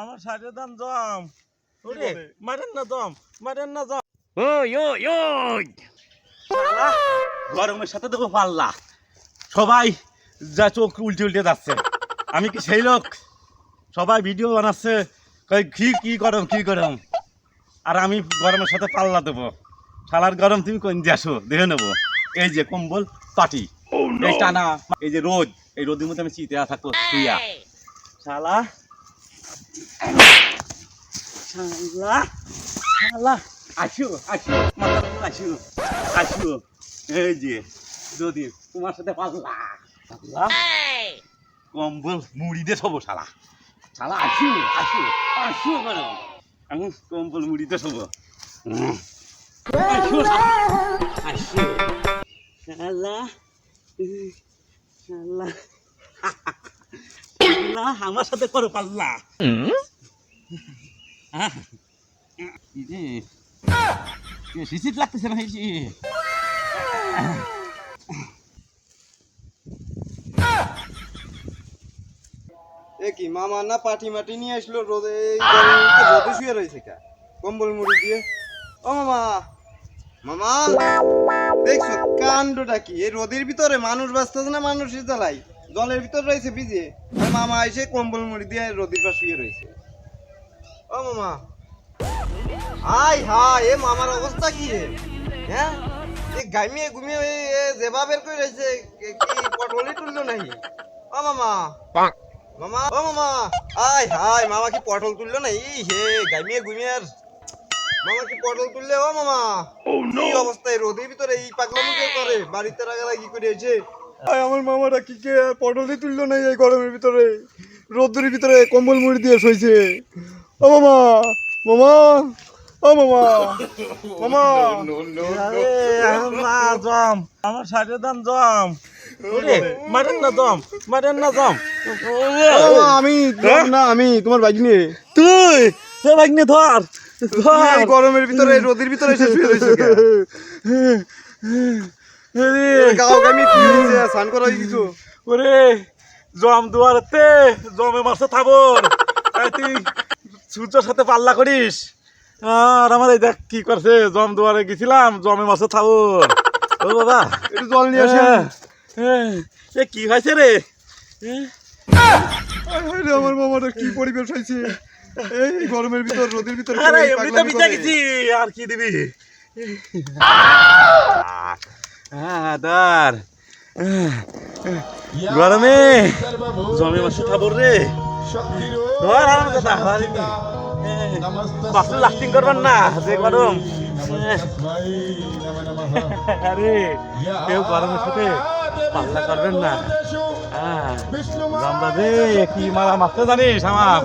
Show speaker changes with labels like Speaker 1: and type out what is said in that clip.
Speaker 1: আমার সাইডে দান জম ওরে মারেন না জম ওই শালা গরমের সাথে দেখো পাল্লা সবাই যা চোখ উল্টে উল্টে যাচ্ছে আমি কি সেই লোক সবাই ভিডিও বানাচ্ছে কি গরম আর আমি গরমের সাথে পাল্লা দেবো শালার গরম তুমি কোন দিয়ে আসো দেখে নেবো এই যে কম্বল পাটি এই টানা এই যে রোদ এই রোদের মধ্যে আমি চিতে থাকবো শুইয়া শালা শালা শালা আসো এই যে যদি তোমার সাথে পাল্লা কম্বল মুড়ি দিয়ে শোবো শালা আসো গরম আমি কম্বল মুড়ি দিয়ে শোবো আমার সাথে করো পাল্লা শীত লাগতেছে না
Speaker 2: কি মামা না পাটি মাটি নিয়ে আসলো রোদে শুয়ে রয়েছে কম্বল মুড়ি দিয়ে ও মামা দেখছো কাণ্ডটা কি এই রোদের ভিতরে মানুষ বাঁচতেছে না মানুষের জ্বালাই জলের ভিতর রয়েছে ভিজে মামা এসে কম্বল মুড়ি দিয়ে রোদের পাশে শুয়ে রয়েছে ও মামা হাই এ মামার অবস্থা কি হ্যাঁ ঘামিয়ে ঘুমিয়ে জেবা বের করে রয়েছে কি পটলি তুললো নাকি ও মামা মামা কি পটল তুললো না ঘামিয়ে ঘুমিয়ে মামা কি পটল তুললে ও মামা কি অবস্থায় রোদের ভিতরে এই পাগলামি কে করে বাড়িতে রাগারাগি করে এসে আমার মামাটা কি কে পটলই তুললো না এই গরমের ভিতরে রোদের ভিতরে কম্বল মুড়ি দিয়ে শুয়েছে ও মামা
Speaker 1: জম আমার সাইডে দান জম মারেন না জম
Speaker 2: আমি তোমার বাইকনি
Speaker 1: তুই বাইকনি ধর
Speaker 2: গরমের ভিতরে রোদের ভিতরে এসে শুয়ে রয়েছে স্নান করা কিছু
Speaker 1: ওরে জম দুয়ারতে জমে মাছে থাবর তুই সূর্যের সাথে পাল্লা করিস আর আমার এই দেখ কি করছে জম দুয়ারে গেছিলাম জমে মাছে থাবর ও বাবা
Speaker 2: একটু জল নিয়ে আসে
Speaker 1: এ কি হয়েছে রে
Speaker 2: আমার মামাটা কি পরিবেশ হয়েছে এই গরমের ভিতর রোদের ভিতর
Speaker 1: আর কি দিবি গরমে জমে মাছে থাবর রে লাস্টিং করবেন না যে গরম আরে কেউ গরমের সাথে পাল্লা করবেন না কি মারা মারতে জানিস আমার